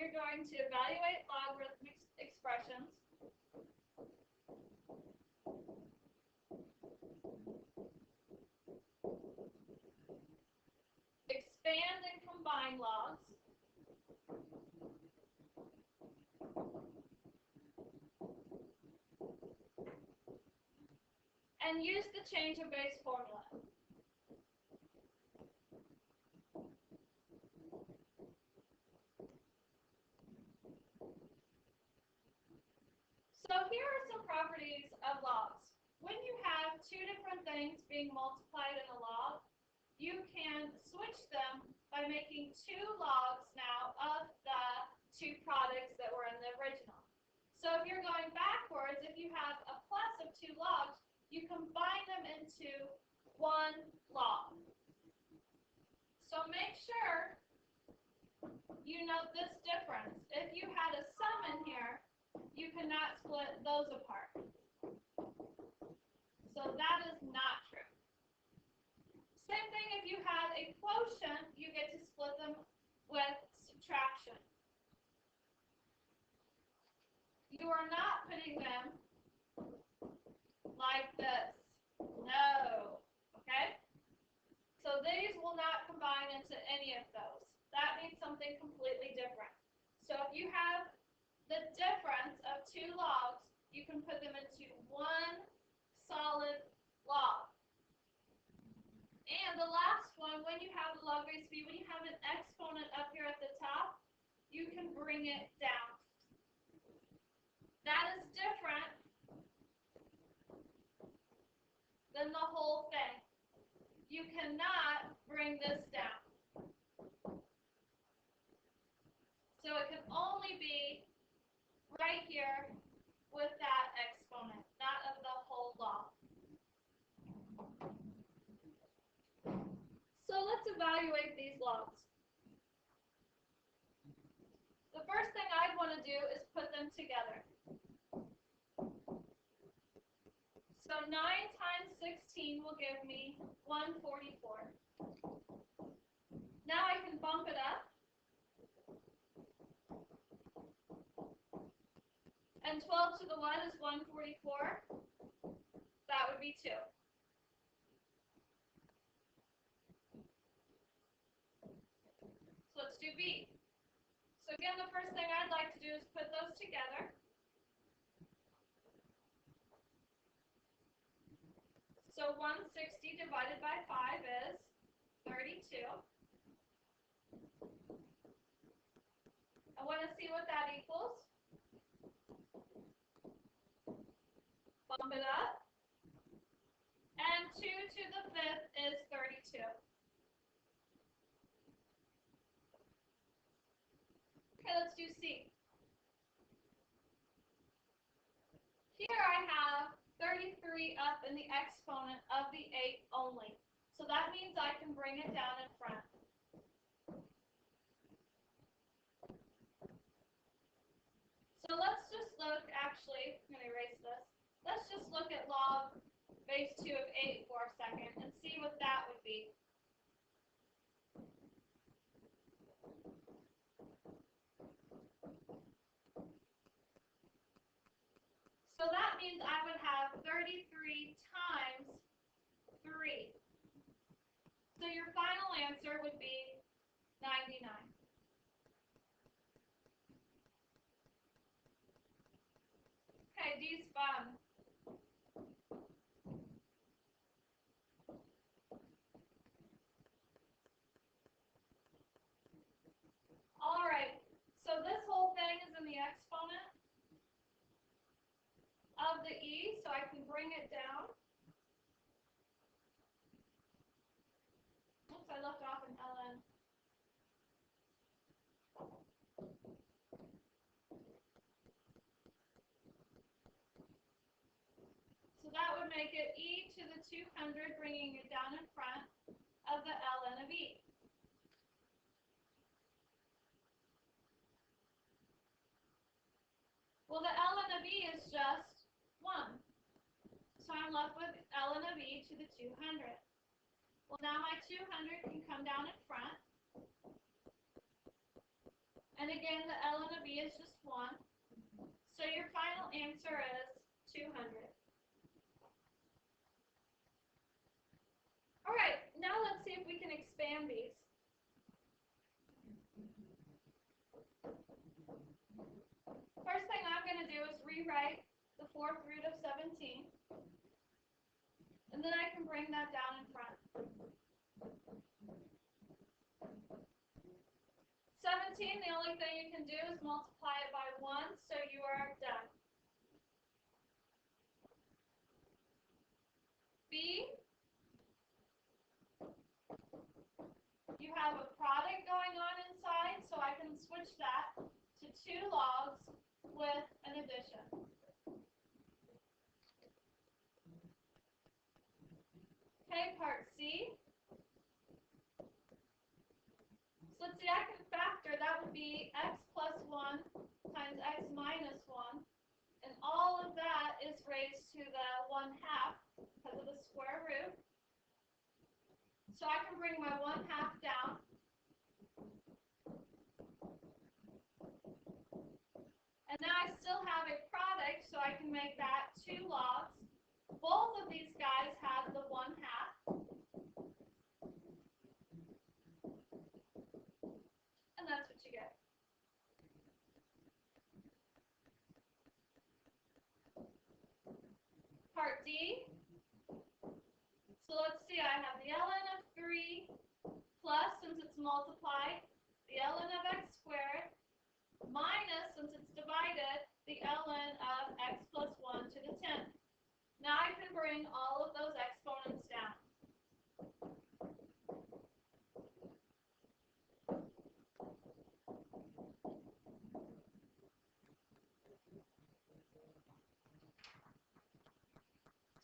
we're going to evaluate logarithmic expressions. Expand and combine logs. And use the change of base formula. So here are some properties of logs. When you have two different things being multiplied in a log, you can switch them by making two logs now of the two products that were in the original. So if you're going backwards, if you have a plus of two logs, you combine them into one log. So make sure you note this difference. If you had a sum in here, you cannot split those apart. So that is not true. Same thing if you had a quotient, you get to split them with subtraction. You are not putting them like this. No. Okay? So these will not combine into any of those. That means something completely different. So if you have the difference of two logs, you can put them into one solid log. And the last one, when you have a log raised to b, when you have an exponent up here at the top, you can bring it down. That is different than the whole thing. You cannot bring this down. So it can only be right here with that exponent, not of the whole log. So let's evaluate these logs. The first thing I'd want to do is put them together. So 9 times 16 will give me 144. Now I can bump it up. And 12 to the 1 is 144. That would be 2. So let's do B. So again, the first thing I'd like to do is put those together. So 160 divided by 5 is 32. I want to see what that equals. Bump it up. And 2 to the 5th is 32. Okay, let's do C. Here I have 33 up in the exponent of the 8 only. So that means I can bring it down in front. So let's just look, actually, I'm going to erase this. Let's just look at log base 2 of 8 for a second and see what that would be. So that means I would have 33 times 3. So your final answer would be 99. Okay, D's fun. All right, so this whole thing is in the exponent of the E, so I can bring it down. Oops, I left off an ln. So that would make it e to the 200, bringing it down in front of the ln of e. Well, the ln of e is just 1. So I'm left with ln of e to the 200. Well, now my 200 can come down in front. And again, the ln of e is just 1. So your final answer is 200. All right, now let's see if we can expand these. First thing I'm going to do is rewrite the 4th root of 17. And then I can bring that down in front. 17, the only thing you can do is multiply it by 1, so you are done. B, you have a product going on inside, so I can switch that to 2 logs with an addition. Okay, part C. So let's see, I can factor, that would be x plus 1 times x minus 1. And all of that is raised to the 1/2 because of the square root. So I can bring my 1/2 down. And now I still have a product, so I can make that 2 logs. Both of these guys have the 1/2. And that's what you get. Part D. So let's see, I have the ln of 3 plus, since it's multiplied, the ln of x squared, minus, since it's divided, the ln of x plus 1 to the 10th. Now I can bring all of those exponents down.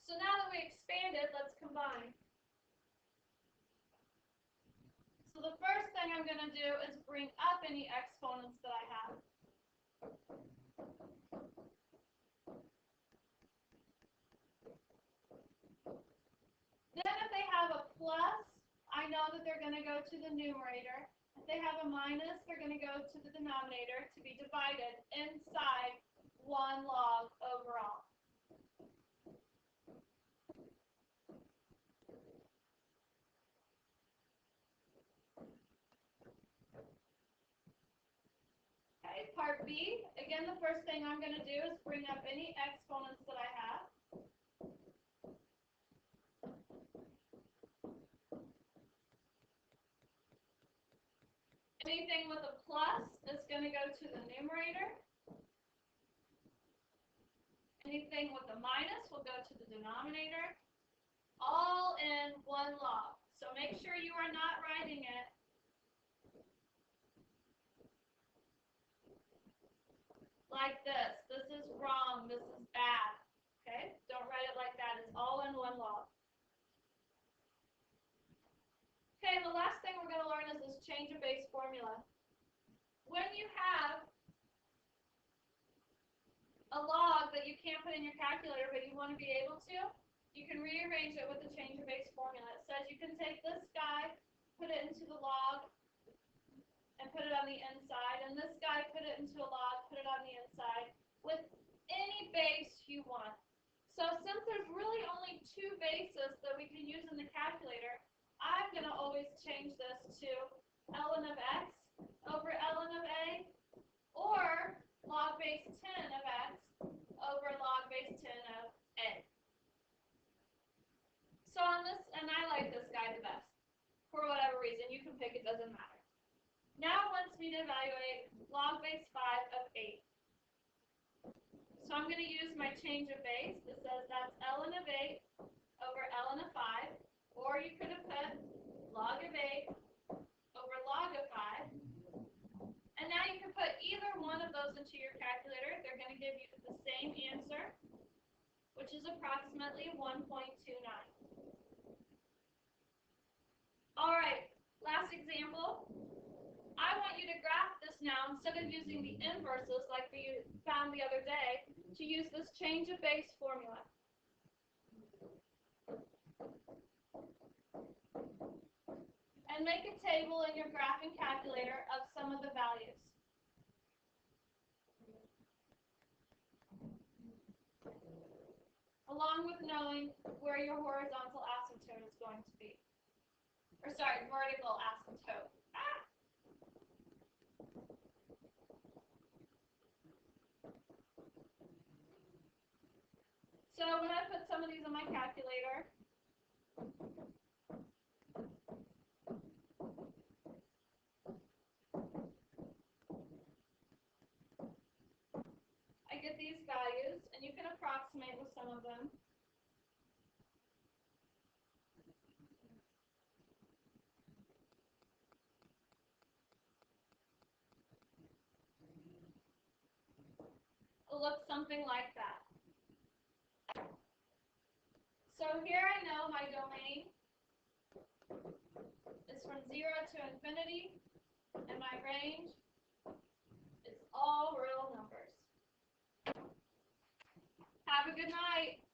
So now that we expanded, let's combine. So the first thing I'm going to do is bring up any exponents that I have. Then if they have a plus, I know that they're going to go to the numerator. If they have a minus, they're going to go to the denominator to be divided inside 1 log overall. Okay, part B, again, the first thing I'm going to do is bring up any exponents that I have. Anything with a plus is going to go to the numerator. Anything with a minus will go to the denominator, all in 1 log. So make sure you are not writing it like this. This is wrong. This is bad. Okay? Don't write it like that. It's all in 1 log. Okay, the last thing we're going to learn is this change of base formula. When you have a log that you can't put in your calculator, but you want to be able to, you can rearrange it with the change of base formula. It says you can take this guy, put it into the log, and put it on the inside, and this guy, put it into a log, put it on the inside, with any base you want. So since there's really only 2 bases that we can use in the calculator, I'm going to always change this to ln of x over ln of a, or log base 10 of x over log base 10 of a. So on this, and I like this guy the best. For whatever reason, you can pick, it doesn't matter. Now it wants me to evaluate log base 5 of 8. So I'm going to use my change of base. It says that's ln of 8 over ln of 5. Or you could have put log of 8 over log of 5. And now you can put either one of those into your calculator. They're going to give you the same answer, which is approximately 1.29. All right, last example. I want you to graph this now, instead of using the inverses like we found the other day, to use this change of base formula. And make a table in your graphing calculator of some of the values. along with knowing where your horizontal asymptote is going to be. Or sorry, vertical asymptote. Ah! So when I put some of these on my calculator, I get these values, and you can approximate with some of them. It'll look something like that. So here I know my domain is from 0 to infinity, and my range is all real numbers. Have a good night.